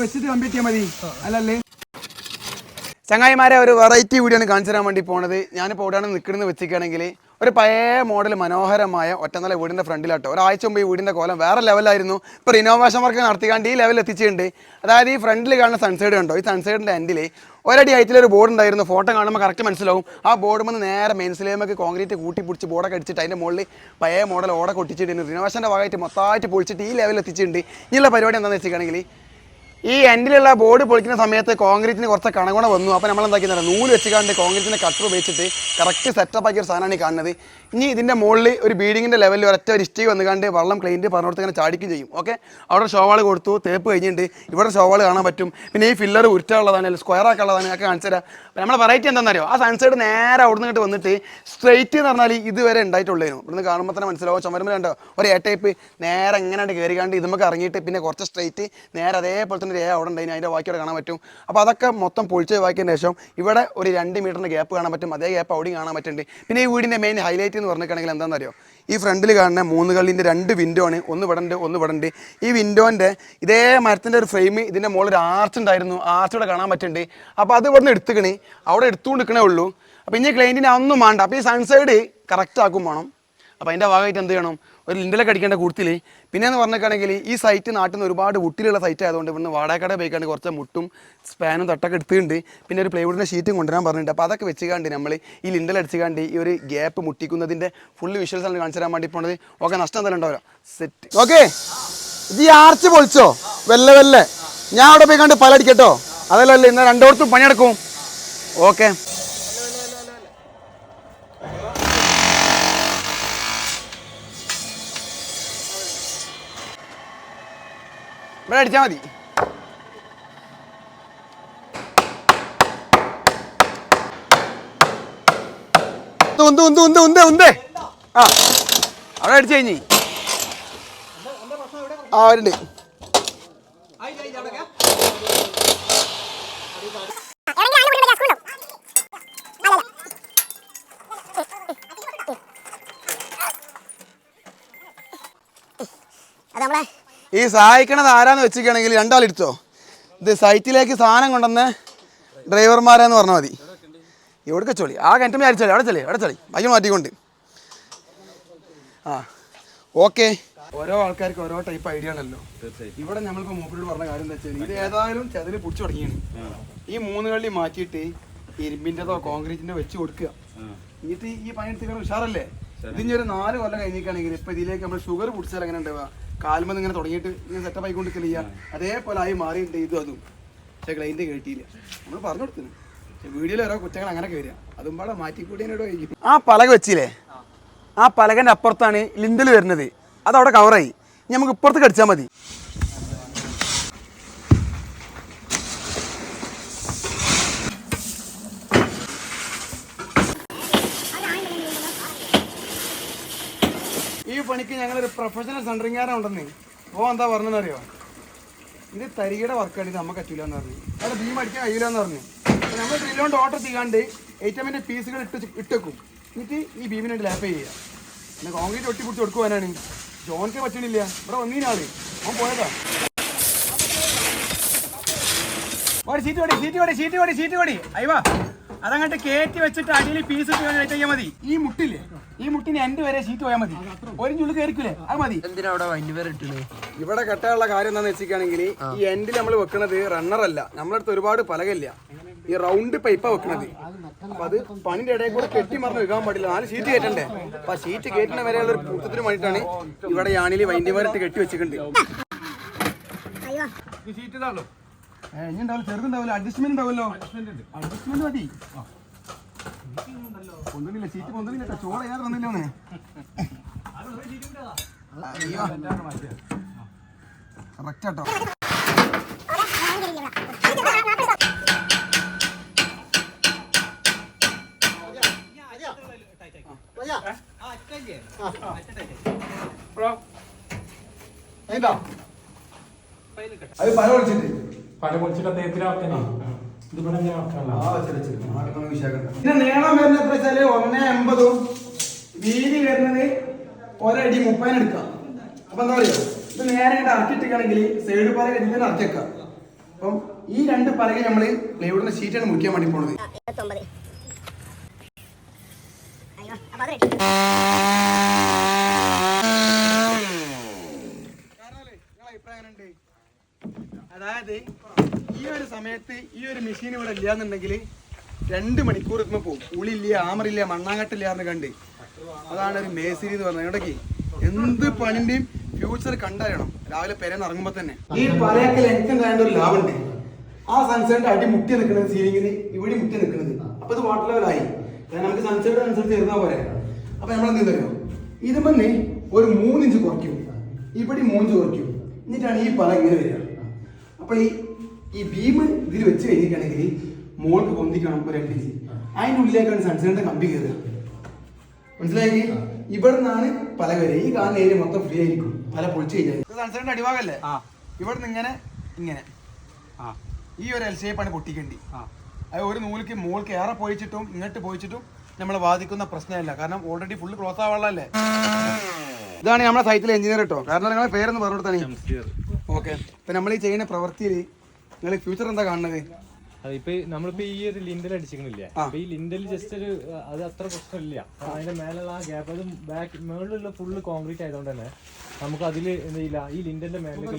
വെച്ചിട്ട് കമ്പ്ലീറ്റ് ചെയ്യാൻ മതി അല്ലല്ലേ ചങ്ങായിമാരെ ഒരു വെറൈറ്റി വീഡിയോയാണ് കാണിച്ചു തരാൻ വേണ്ടി പോണത്. ഞാനിപ്പോൾ എവിടെയാണ് നിൽക്കുന്നത് വെച്ചിരിക്കുകയാണെങ്കിൽ ഒരു പഴയ മോഡൽ മനോഹരമായ ഒറ്റനില വീടിൻ്റെ ഫ്രണ്ടിലാട്ടോ. ഒരാഴ്ച മുമ്പ് ഈ വീടിൻ്റെ കോലം വേറെ ലെവലായിരുന്നു. ഇപ്പോൾ റിനോവേഷൻ വർക്ക് നടത്തിക്കാണ്ട് ഈ ലെവൽ എത്തിച്ചിട്ടുണ്ട്. അതായത് ഈ ഫ്രണ്ടിൽ കാണുന്ന സൺസൈഡ് കണ്ടോ, ഈ സൺസൈഡിൻ്റെ എൻഡിൽ ഒരടി ഹൈറ്റിലൊരു ബോർഡ് ഉണ്ടായിരുന്നു. ഫോട്ടോ കാണുമ്പോൾ കറക്റ്റ് മനസ്സിലാവും. ആ ബോർഡ് വന്ന് നേരെ മെയിൻസിലേക്ക് കോൺക്രീറ്റ് കൂട്ടി പിടിച്ച് ബോർഡൊക്കെ അടിച്ചിട്ട് അതിൻ്റെ മുകളിൽ പഴയ മോഡൽ ഓടൊക്കെ ഒട്ടിച്ചിട്ടുണ്ട്. റിനോവേഷൻ്റെ ഭാഗമായിട്ട് മൊത്തമായിട്ട് പൊളിച്ചിട്ട് ഈ ലെവൽ എത്തിച്ചിട്ടുണ്ട്. ഇനിയുള്ള പരിപാടി എന്താണെന്ന് വെച്ചിട്ടുണ്ടെങ്കിൽ ഈ എൻഡിലുള്ള ബോർഡ് പൊളിക്കുന്ന സമയത്ത് കോൺക്രീറ്റിന് കുറച്ച് കണകുണ വന്നു. അപ്പോൾ നമ്മൾ എന്താക്കിയെന്ന് പറഞ്ഞാൽ നൂല് വെച്ചുകൊണ്ട് കോൺക്രീറ്റിൻ്റെ കട്ടർ ഉപയോഗിച്ചിട്ട് കറക്റ്റ് സെറ്റപ്പ് ആക്കിയ ഒരു സാധനമാണ് ഈ കാണുന്നത്. ഇനി ഇതിൻ്റെ മുകളിൽ ഒരു ബീഡിങ്ങിൻ്റെ ലെവലിൽ ഒരൊറ്റ ഒരു ഇഷ്ടിക വന്നുകൊണ്ട് വെള്ളം ക്ലീൻറ്റ് പറഞ്ഞിടത്ത് ഇങ്ങനെ ചാടിക്കും ചെയ്യും. ഓക്കെ, അവിടെ ഷോവാൾ കൊടുത്തു, തേപ്പ് കഴിഞ്ഞിട്ടുണ്ട്. ഇവിടെ ഷോവാൾ കാണാൻ പറ്റും. പിന്നെ ഈ ഫില്ലർ ഉരുട്ടുള്ളതാണ്, സ്ക്വയർ ആക്കുള്ളതാണ്, ഒക്കെ കാണിച്ചു തരാം. നമ്മളെ വെറൈറ്റി എന്താണെന്നറിയോ, ആ സൺസൈഡ് നേരെ അവിടെ നിന്നിട്ട് വന്നിട്ട് സ്ട്രെയിറ്റ് എന്ന് പറഞ്ഞാൽ ഇതുവരെ ഉണ്ടായിട്ടുള്ളൂ. ഇവിടുന്ന് കാണുമ്പോൾ തന്നെ മനസ്സിലാവും. ചുമരുമ്പോൾ ഒരു എ ടൈപ്പ് നേരെ എങ്ങനെയാണ് കയറിക്കാണ്ട് ഇത് നമുക്ക് ഇറങ്ങിയിട്ട് പിന്നെ കുറച്ച് സ്ട്രെയിറ്റ് നേരെ അതേപോലെ തന്നെ അവിടെ ഉണ്ടായി അതിൻ്റെ ബാക്കിയോടെ കാണാൻ പറ്റും. അപ്പോൾ അതൊക്കെ മൊത്തം പൊളിച്ച് വാക്കിയതിന് ശേഷം ഇവിടെ ഒരു 2 മീറ്ററിൻ്റെ ഗ്യാപ്പ് കാണാൻ പറ്റും. അതേ ഗ്യാപ്പ് അവിടെയും കാണാൻ പറ്റുന്നുണ്ട്. പിന്നെ ഈ വീടിൻ്റെ മെയിൻ ഹൈലൈറ്റ് എന്ന് പറഞ്ഞിട്ടുണ്ടെങ്കിൽ എന്താണെന്നറിയോ, ഈ ഫ്രണ്ടിൽ കാണുന്ന 3 കള്ളിൻ്റെ 2 വിൻഡോ ആണ്. ഒന്ന് ഇവിടെ ഉണ്ട്, ഒന്ന് ഇവിടെ ഉണ്ട്. ഈ വിൻഡോൻ്റെ ഇതേ മരത്തിൻ്റെ ഒരു ഫ്രെയിം ഇതിൻ്റെ മുകളിൽ ഒരു ആർച്ച് ഉണ്ടായിരുന്നു. ആർച്ചിവിടെ കാണാൻ പറ്റുന്നുണ്ട്. അപ്പോൾ അത് ഇവിടുന്ന് എടുത്തുക്കണേ, അവിടെ എടുത്തുകൊണ്ട് നിൽക്കണേ ഉള്ളൂ. അപ്പോൾ ഇനി ക്ലൈൻറ്റിന് ഒന്നും വേണ്ട. അപ്പോൾ ഈ സൺസൈഡ് കറക്റ്റ് ആക്കും വേണം. അപ്പോൾ അതിൻ്റെ ഭാഗമായിട്ട് എന്ത് ചെയ്യണം, ഒരു ലിൻഡലൊക്കെ അടിക്കേണ്ട കൂട്ടത്തിൽ. പിന്നെയെന്ന് പറഞ്ഞിട്ടാണെങ്കിൽ ഈ സൈറ്റ് നാട്ടിൽ നിന്ന് ഒരുപാട് വുട്ടിലുള്ള സൈറ്റ് ആയതുകൊണ്ട് ഇവിടുന്ന് വാടകക്കട പോയിക്കാണ്ട് കുറച്ച് മുട്ടും സ്പാനും തട്ടൊക്കെ എടുത്തിട്ടുണ്ട്. പിന്നെ ഒരു പ്ലൈവുഡിൻ്റെ ഷീറ്റും കൊണ്ടുവരാൻ പറഞ്ഞിട്ടുണ്ട്. അപ്പോൾ അതൊക്കെ വെച്ചുകാണ്ട് നമ്മൾ ഈ ലിൻഡൽ അടിച്ചുകാണ്ട് ഈ ഒരു ഗ്യാപ്പ് മുട്ടിക്കുന്നതിൻ്റെ ഫുള്ള് വിഷ്വൽസാണ് കാണിച്ചു തരാൻ വേണ്ടി പോണത്. ഓക്കെ, നഷ്ടം എന്തായാലും ഉണ്ടാവില്ല. സെറ്റ്. ഓക്കെ, ഇത് ഈ ആർച്ച് പൊളിച്ചോ വെല്ലെ വെല്ലെ. ഞാൻ അവിടെ പോയിക്കാണ്ട് പലടിക്കട്ടോ, അതല്ലേ ഇന്ന് രണ്ടോടത്തും പണിയെടുക്കും. ഓക്കെ, ഇവിടെ അടിച്ചാൽ മതി. ആ അവിടെ അടിച്ചു കഴിഞ്ഞ് അവരുണ്ട്. ഈ സഹായിക്കണത് ആരാന്ന് വെച്ചിരിക്കുകയാണെങ്കിൽ രണ്ടാളിരുത്തോ. ഇത് സൈറ്റിലേക്ക് സാധനം കൊണ്ടുവന്ന് ഡ്രൈവർമാരാന്ന് പറഞ്ഞാൽ മതി. എവിടെ ചോളി ആ കിണറ്റുമ്പോൾ അരിച്ചോളി, അവിടെ ചളി ഭയങ്കര മാറ്റിക്കൊണ്ട്. ആ ഓക്കെ, ഓരോ ആൾക്കാർക്ക് ഓരോ ടൈപ്പ് ഐഡിയ ആണല്ലോ. ഇവിടെ നമ്മളിപ്പോൾ മൂപ്പരോട് പറഞ്ഞ കാര്യം എന്താ വെച്ചാൽ ഇത് ഏതായാലും ചെതിൽ പിടിച്ചു തുടങ്ങിയാണ്. ഈ 3 കള്ളി മാറ്റിയിട്ട് ഇരുമ്പിൻ്റെതോ കോൺക്രീറ്റിൻ്റെ വെച്ച് കൊടുക്കുക. എന്നിട്ട് ഈ പണിയെടുത്തിട്ട് ഉഷാറല്ലേ. ഇതിന് ഒരു 4 കൊല്ലം കഴിഞ്ഞിട്ടാണെങ്കിൽ ഇപ്പം ഇതിലേക്ക് നമ്മൾ ഷുഗർ പിടിച്ചാൽ എങ്ങനെ ഉണ്ടാവുക, കാൽമന്ന് ഇങ്ങനെ തുടങ്ങിയിട്ട് ഇങ്ങനെ സെറ്റപ്പ് ആയിക്കൊണ്ട് ചെയ്യുക. അതേപോലെ ആയി മാറിയിട്ട് ഇതും അതും. പക്ഷേ ക്ലൈൻറ്റ് കേട്ടിയില്ല, നമ്മൾ പറഞ്ഞു കൊടുക്കുന്നു. പക്ഷേ വീഡിയോയിൽ ഓരോ കുറ്റങ്ങൾ അങ്ങനെയൊക്കെ വരിക. അതും പാടെ മാറ്റിക്കൂട്ടിയോട് കഴിക്കും. ആ പലക വെച്ചില്ലേ, ആ പലകൻ്റെ അപ്പുറത്താണ് ലിൻഡൽ വരുന്നത്. അതവിടെ കവറായി. ഇനി നമുക്ക് ഇപ്പുറത്ത് കടിച്ചാൽ മതി. ഈ പണിക്ക് ഞങ്ങളൊരു പ്രൊഫഷണൽ സെൻറ്ററിങ്ങാരം ഉണ്ടെന്ന്. അപ്പോൾ എന്താ പറഞ്ഞതെന്നറിയോ, ഇത് തരികയുടെ വർക്കാണ്, ഇത് നമുക്ക് പറ്റൂല എന്ന് പറഞ്ഞു. അവിടെ ബീം അടിക്കാൻ കഴിയില്ല എന്ന് പറഞ്ഞു. അപ്പോൾ നമ്മൾ ഡ്രില്ലോണ്ട് ഓർഡർ ചെയ്യാണ്ട് ഐറ്റമിൻ്റെ പീസുകൾ ഇട്ടേക്കും. എന്നിട്ട് ഈ ബീമിനായിട്ട് ലാപ്പ് ചെയ്യുക. പിന്നെ കോൺക്രീറ്റ് ഒട്ടിപ്പിടിച്ച് കൊടുക്കുവാനാണ്. ജോണിക്ക് പറ്റണില്ല, ഇവിടെ വന്നീനാള് അവൻ പോയതാ. ഷീറ്റ് കൊടി അയ്യോ അതങ്ങോട്ട് കയറ്റി വെച്ചിട്ട് അടിയിൽ പീസ് ഇട്ട് ചെയ്യാൻ മതി. ഈ മുട്ടില്ലേ, ഈ മുട്ടിന് എൻ്റെ വരെ ഷീറ്റ് പോയാൽ മതി. ഒരു ചുള്ളു കയറിക്കൂലേ, അത് മതി. എന്തിനാ ഇവിടെ കെട്ടാനുള്ള കാര്യം എന്താണെന്ന് വെച്ചിട്ടാണെങ്കിൽ ഈ എൻഡിൽ നമ്മൾ വെക്കണത് റണ്ണറല്ല. നമ്മളടുത്ത് ഒരുപാട് പലകല്ല, ഈ റൗണ്ട് പൈപ്പാ വെക്കണത്. അപ്പൊ അത് പണിന്റെ ഇടയിൽ കൂടെ കെട്ടി മറന്ന് വെക്കാൻ പാടില്ല. 4 ഷീറ്റ് കയറ്റണ്ടേ. അപ്പൊ ആ ഷീറ്റ് കയറ്റുന്ന വരെയുള്ള ഒരു പൂത്തത്തിന് വേണ്ടിയിട്ടാണ് ഇവിടെ യാണിൽ വൈൻഡിമാരിട്ട് കെട്ടി വെച്ചിട്ടുണ്ട്. ഈ ഷീറ്റ് ഇതാണല്ലോ, ഇനി ഉണ്ടാവില്ല, ചെറുതുണ്ടാവില്ല, അഡ്ജസ്റ്റ്മെന്റ് ഉണ്ടാവല്ലോ. അഡ്ജസ്റ്റ്മെന്റ് മതി. പൊന്തുന്നില്ല, ഷീറ്റ് പൊന്തുന്നില്ല, ചോറ് ഏതാ തന്നില്ല ഒന്ന്. കറക്റ്റ് ആട്ടോ. അത് പല പൊളിച്ചിട്ട് പിന്നെ നീളം വരുന്നത് എത്ര വെച്ചാല് 1.80 വീതി വരുന്നത് 1 അടി 30 എടുക്കാം. അപ്പൊ എന്താ പറയുക, ഇത് നേരെ ഇറക്കിയിട്ടാണെങ്കിൽ സൈഡ് പോലെ ഇതിനെ ഇറക്കിയേക്കാം. അപ്പം ഈ 2 പലക നമ്മൾ പ്ലൈവുഡിന്റെ ഷീറ്റാണ് മുറിക്കാൻ വേണ്ടി പോണത്. അതായത് ഈ ഒരു സമയത്ത് ഈ ഒരു മെഷീൻ ഇവിടെ ഇല്ലാന്നുണ്ടെങ്കിൽ 2 മണിക്കൂർ എത്തുമ്പോൾ പോകും. ഉളിയില്ല, ആമറില്ല, മണ്ണാങ്കട്ടില്ല എന്ന് കണ്ട്. അതാണ് ഒരു മേസിരി എന്ന് പറഞ്ഞത്. ഇവിടേക്ക് എന്ത് പണിന്റെയും ഫ്യൂച്ചർ കണ്ടറിയണം. രാവിലെ പെരന്ന് ഇറങ്ങുമ്പോൾ തന്നെ ഈ പലയൊക്കെ ലെങ്ത് ഉണ്ടായ ഒരു ലാഭമുണ്ട്. ആ സൺസൈഡിന്റെ അടി മുട്ടി നിൽക്കുന്നത് സീലിങ്ങിന് ഇവിടെ മുട്ടി നിൽക്കുന്നത്. അപ്പൊ ഇത് വാട്ടർ ലെവലായി. നമുക്ക് സൺസൈഡ് അനുസരിച്ച് ഇരുന്നാൽ പോരെ. അപ്പൊ നമ്മൾ എന്ത് തരുമോ, ഇതുമെന്ന് ഒരു 3 ഇഞ്ച് കുറയ്ക്കും, ഇവിടെ 3 ഇഞ്ച് കുറയ്ക്കും. എന്നിട്ടാണ് ഈ പല ഇങ്ങനെ വരിക. അപ്പൊ ഈ ബീം ഇതിൽ വെച്ച് കഴിഞ്ഞിട്ടാണെങ്കിൽ മോൾക്ക് പൊന്തിക്കണം ഒരു 2 ഇഞ്ച്. അതിനുള്ളിലേക്കാണ് സൺസൈഡിന്റെ കമ്പി കയറുക. മനസ്സിലായി? ഇവിടെ നിന്നാണ് പല വരെ. ഈ കാണുന്ന ഏരിയ മൊത്തം ഫ്രീ ആയിരിക്കും പല പൊളിച്ച് കഴിഞ്ഞാൽ. സൺസൈഡിന്റെ അടിഭാഗല്ലേ, ഇവിടെ നിന്ന് ഇങ്ങനെ ഈ ഒരു എൽ ഷേപ്പാണ് പൊട്ടിക്കേണ്ടി. അത് ഒരു നൂലിക്ക് മോൾക്ക് ഏറെ പോയിച്ചിട്ടും ഇങ്ങോട്ട് പോയിച്ചിട്ടും നമ്മളെ ബാധിക്കുന്ന പ്രശ്നമല്ല. കാരണം ഓൾറെഡി ഫുള്ള് ക്ലോസ് ആവാനുള്ളതല്ലേ. ഇതാണ് നമ്മുടെ സൈറ്റിലെ എഞ്ചിനീയർ കേട്ടോ. കാരണം നിങ്ങളെ പേരെന്ന് പറഞ്ഞു കൊടുത്താണ്. ഓക്കെ, ഇപ്പൊ നമ്മൾ ഈ ചെയ്യുന്ന പ്രവൃത്തിയിൽ നിങ്ങൾ ഫ്യൂച്ചർ എന്താ കാണുന്നത്? അതിപ്പോ നമ്മളിപ്പോ ഈ ഒരു ലിൻഡൽ അടിച്ചിരിക്കണില്ലേ, അപ്പൊ ഈ ലിൻഡൽ ജസ്റ്റ് ഒരു അത് അത്ര പ്രശ്നമില്ല. അതിന്റെ മേലുള്ള ആ ഗ്യാപ്പ്, അത് ബാക്ക് മേളിലുള്ള ഫുള്ള് കോൺക്രീറ്റ് ആയതുകൊണ്ട് തന്നെ നമുക്ക് അതിൽ എന്തില്ല, ഈ ലിൻഡലിന്റെ മേലേക്ക്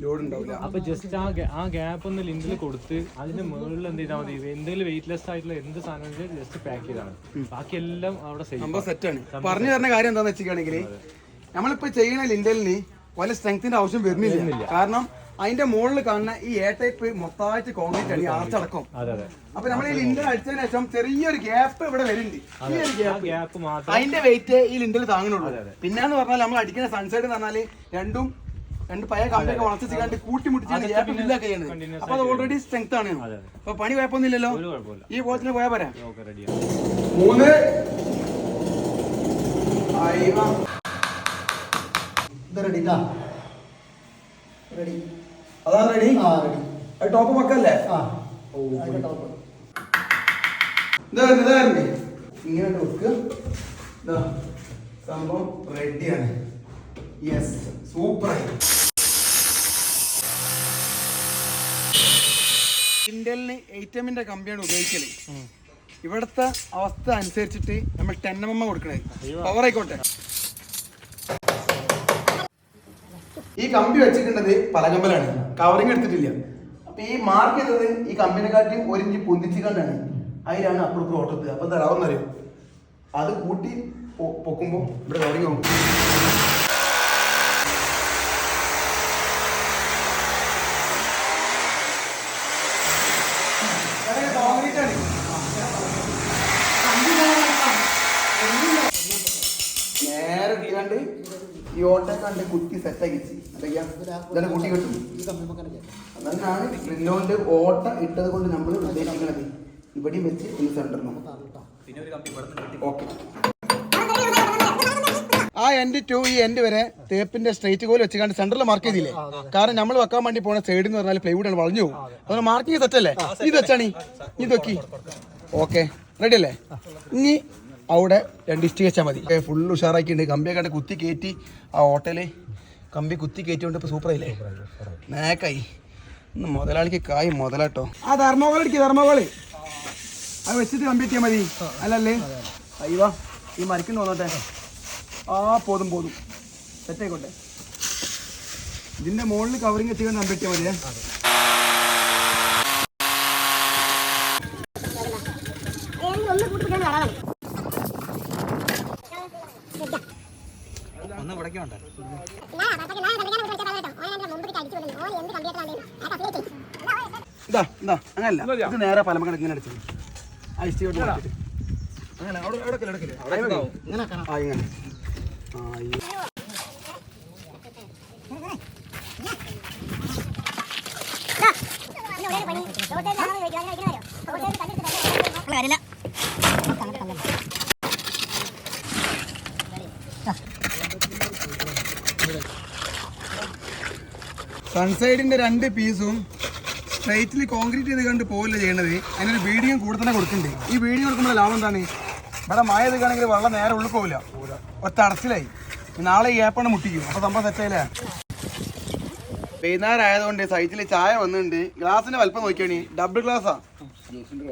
ലോഡ് ഉണ്ടാവില്ല. അപ്പൊ ജസ്റ്റ് ആ ഗ്യാപ്പ് ഒന്ന് ലിൻഡൽ കൊടുത്ത് അതിന്റെ മുകളിൽ എന്ത് ചെയ്താൽ മതി, എന്തെങ്കിലും വെയിറ്റ്ലെസ് ആയിട്ടുള്ള എന്ത് സാധനം ജസ്റ്റ് പാക്ക് ചെയ്താണ്. ബാക്കി എല്ലാം അവിടെ സെറ്റാണ്. പറഞ്ഞു തരുന്ന കാര്യം എന്താന്ന് വെച്ചിട്ടുണ്ടെങ്കിൽ നമ്മളിപ്പോ ചെയ്യുന്ന ലിൻഡലിന് വലിയ സ്ട്രെങ്ത്തിന്റെ ആവശ്യം വരുന്നില്ല. കാരണം അതിന്റെ മുകളിൽ കാണുന്ന ഈ എ ടൈപ്പ് മൊത്തമായിട്ട് കോൺക്രീറ്റ് ആണ്, ഈ ആർച്ചടക്കം. അപ്പൊ നമ്മൾ ഈ ലിൻഡൽ അടിച്ചതിന് ശേഷം ചെറിയൊരു ഗ്യാപ്പ് ഇവിടെ വരുന്നുണ്ട്. ഈ ഒരു ഗ്യാപ്പ് അതിന്റെ വെയിറ്റ് ഈ ലിൻഡൽ താങ്ങുന്നുള്ളൂ. പിന്നെന്ന് പറഞ്ഞാൽ നമ്മൾ അടിക്കുന്ന സൺസൈഡ് എന്ന് പറഞ്ഞാൽ രണ്ട് പഴയ കമ്പിയൊക്കെ വളർത്തി ചെയ്യാണ്ട് കൂട്ടിമുട്ടിച്ചാണ് ഗ്യാപ്പ് ഫില്ലൊക്കെ ചെയ്യുന്നത്. അപ്പൊ അത് ഓൾറെഡി സ്ട്രെങ്ത് ആണ്. അപ്പൊ പണി കുഴപ്പമൊന്നുമില്ലല്ലോ. ഈ പോലത്തിന് പോയാൽ പോരാ. 3 റെഡി. അതാണ് റെഡി. അത് ടോപ്പ് വെക്കല്ലേ? ഇങ്ങനെ വെക്കുക. സംഭവം റെഡിയാണ്. യെസ്, സൂപ്പറായി. ഇന്റലിന് 8mm കമ്പിയാണ് ഉപയോഗിക്കല്. ഇവിടുത്തെ അവസ്ഥ അനുസരിച്ചിട്ട് നമ്മൾ 10mm കൊടുക്കണേ. പവർ ആയിക്കോട്ടെ. ഈ കമ്പി വെച്ചിട്ടുള്ളത് പലകമ്പലാണ്, കവറിങ് എടുത്തിട്ടില്ല. അപ്പൊ ഈ മാർക്ക് ചെയ്തത് ഈ കമ്പിനെക്കാട്ടി 1 ഇഞ്ച് പൊന്തിച്ച് കണ്ടാണ്. അതിലാണ് അപ്പുറത്ത് ഓട്ടത്ത്. അപ്പൊ തരാവുന്നറിയും അത് കൂട്ടി പൊക്കുമ്പോ ഇവിടെ കവറിങ് പോകും. നേരെ ഇട്ടിക്കാണ്ട് ഈ ഓട്ട കണ്ട് കുത്തി സെറ്റാക്കി ഇതെല്ലാം കൂട്ടി കിട്ടും. അതാണ് റിനോന്റെ ഓട്ട ഇട്ടത് കൊണ്ട് നമ്മൾ ഉദ്ദേശിക്കുന്നത്. ഇവിടെയും വെച്ച് ഈ സെന്ററിനും ഓക്കെ. ആ എൻഡ് ടു ഈ എൻഡ് വരെ തേപ്പിന്റെ സ്ട്രൈറ്റ് കോല് വെച്ച് സെന്ററിൽ മാർക്ക് ചെയ്തില്ലേ. കാരണം നമ്മൾ വെക്കാൻ വേണ്ടി പോണ സൈഡ് എന്ന് പറഞ്ഞാൽ പ്ലൈവുഡ് ആണ്, വളഞ്ഞു പോകും. അതുകൊണ്ട് മാർക്കിങ് സെറ്റല്ലേ. ഇത് വെച്ചാണ് ഇത് വെക്കി. ഓക്കെ, റെഡി അല്ലേ? ഇനി അവിടെ 2 ഇഷ്ടി വെച്ചാൽ മതി. ഫുള്ള് ഉഷാറാക്കിയിട്ടുണ്ട്. കമ്പിയൊക്കെ കുത്തി കയറ്റി ആ ഹോട്ടല് കമ്പി കുത്തി കയറ്റിക്കൊണ്ട് ഇപ്പോൾ സൂപ്പറായില്ലേ, നേക്കായി. ഇന്ന് മുതലാളിക്ക് കായ് മുതലാട്ടോ. ആ തെർമോകോൾ അടിക്കുക, തെർമോകോള് അത് വെച്ചിട്ട് കമ്പി എത്തിയാൽ മതി. അല്ലല്ലേ? അയ്യോ ഈ മരിക്കുന്നു തോന്നട്ടെ. ആ പോതും സെറ്റായിക്കോട്ടെ. ഇതിന്റെ മുകളിൽ കവറിങ് എത്തിക്കാൻ കമ്പി എത്തിയാൽ മതിയേ. അങ്ങനല്ല, ഇത് നേരെ പലമക്കണക്ക് ഇങ്ങനെ അടിച്ചത് ഐസ്റ്റോട്ട് അങ്ങനെ വരില്ല. സൺസൈഡിന്റെ 2 പീസും സ്ട്രൈറ്റിൽ കോൺക്രീറ്റ് ചെയ്ത് കണ്ട് പോവില്ല ചെയ്യണത്. അതിനൊരു ബീഡിയും കൂടെ തന്നെ കൊടുക്കുന്നുണ്ട്. ഈ ബീഡിങ് കൊടുക്കുമ്പോൾ ലാഭം എന്താണ്, ഇവിടെ മഴ എടുക്കുകയാണെങ്കിൽ വെള്ളം നേരെ ഉള്ളിൽ പോവില്ല, ഒറ്റ അടച്ചിലായി. നാളെ ഈ ഏപ്പാണ് മുട്ടിക്കും. അപ്പോൾ സംഭവം സെറ്റായില്ലേ? വൈകുന്നേരം ആയതുകൊണ്ട് സൈറ്റിൽ ചായ വന്നിട്ടുണ്ട്. ഗ്ലാസിന്റെ വലിപ്പം നോക്കിയാണ്, ഡബിൾ ഗ്ലാസ്സാ.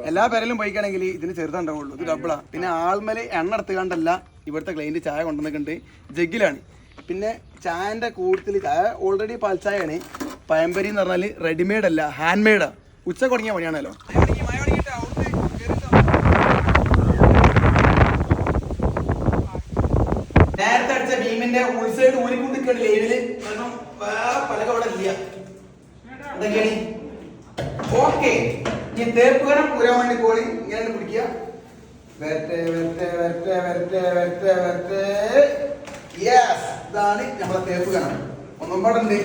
എല്ലാ പേരിലും പോയിക്കാണെങ്കിൽ ഇതിന് ചെറുതുണ്ടാവുള്ളൂ, ഇത് ഡബിളാ. പിന്നെ ആൾമേല് എണ്ണ എടുത്ത് കണ്ടല്ല ഇവിടുത്തെ ക്ലൈൻറ്റ് ചായ കൊണ്ടുവന്നിട്ടുണ്ട്, ജഗ്ഗിലാണ്. പിന്നെ ചായൻ്റെ കൂട്ടത്തിൽ ചായ ഓൾറെഡി പാൽച്ചായയാണ്. പയമ്പരി എന്ന് പറഞ്ഞാൽ റെഡിമെയ്ഡ് അല്ല, ഹാൻഡ് മെയ്ഡാ. ഉച്ച തുടങ്ങിയ പണിയാണല്ലോ. നേരത്തെ അടിച്ച ഭീമിന്റെ ഉൾസൈഡ് ഊരിക്കൊണ്ടിരിക്കുകയാണ് ലൈവില്. കാരണം വേറെ പലക അവിടെ ഇല്ല. അതൊക്കെയാണ് ഓക്കെ. ഈ തേപ്പ് കനം ഊരാൻ വേണ്ടി പോയി ഇങ്ങനെ പിടിക്കുക. വരട്ടെ വരട്ടെ വരട്ടെ വരട്ടെ വരട്ടെ വരട്ടെ. യെസ്, ഇതാണ് നമ്മളെ തേപ്പ് കനം. ഒന്നും പാടുണ്ട്.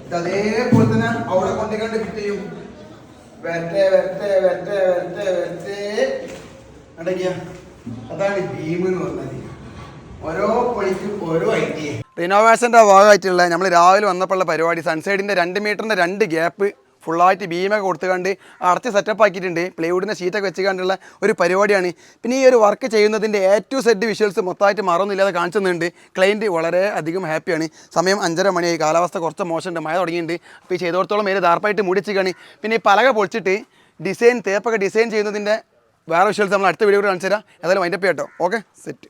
ഇത് അതേപോലെ തന്നെ അവിടെ കൊണ്ടിക്കണ്ട് ഫിറ്റ് ചെയ്യും. വരട്ടെ വരട്ടെ വരട്ടെ വരട്ടെ വരട്ടെ. അടയ്ക്കുക. അതാണ് ഭീം എന്ന് പറഞ്ഞാൽ. ഓരോ പണിക്കും ഓരോ ഐഡിയ. റിനോവേഷൻ്റെ ഭാഗമായിട്ടുള്ള നമ്മൾ രാവിലെ വന്നപ്പോഴുള്ള പരിപാടി സൺസൈഡിൻ്റെ 2 മീറ്ററിൻ്റെ 2 ഗ്യാപ്പ് ഫുള്ളായിട്ട് ഭീമൊക്കെ കൊടുത്തുകൊണ്ട് അടച്ച് സെറ്റപ്പ് ആക്കിയിട്ടുണ്ട്. പ്ലൈവുഡിൻ്റെ ഷീറ്റൊക്കെ വെച്ചുകൊണ്ടുള്ള ഒരു പരിപാടിയാണ്. പിന്നെ ഈ ഒരു വർക്ക് ചെയ്യുന്നതിൻ്റെ A to Z വിഷ്വൽസ് മൊത്തമായിട്ട് മറന്നില്ലാതെ കാണിച്ചു തന്നുണ്ട്. ക്ലൈൻറ്റ് വളരെ അധികം ഹാപ്പിയാണ്. സമയം 5:30 മണിയായി. കാലാവസ്ഥ കുറച്ച് മോശമുണ്ട്, മഴ തുടങ്ങിയിട്ടുണ്ട്. അപ്പോൾ ഈ ചെയ്തോടത്തോളം മേലെ ദാർപ്പായിട്ട് മൂടിച്ചിരിക്കുകയാണ്. പിന്നെ ഈ പലക പൊളിച്ചിട്ട് തേപ്പൊക്കെ ഡിസൈൻ ചെയ്യുന്നതിൻ്റെ വേറെ വിഷ്വൽസ് നമ്മൾ അടുത്ത വീഡിയോ കാണിച്ചു തരാം. ഏതായാലും വൈൻഡപ്പ് ചെയ്യാം കേട്ടോ. Okay, set.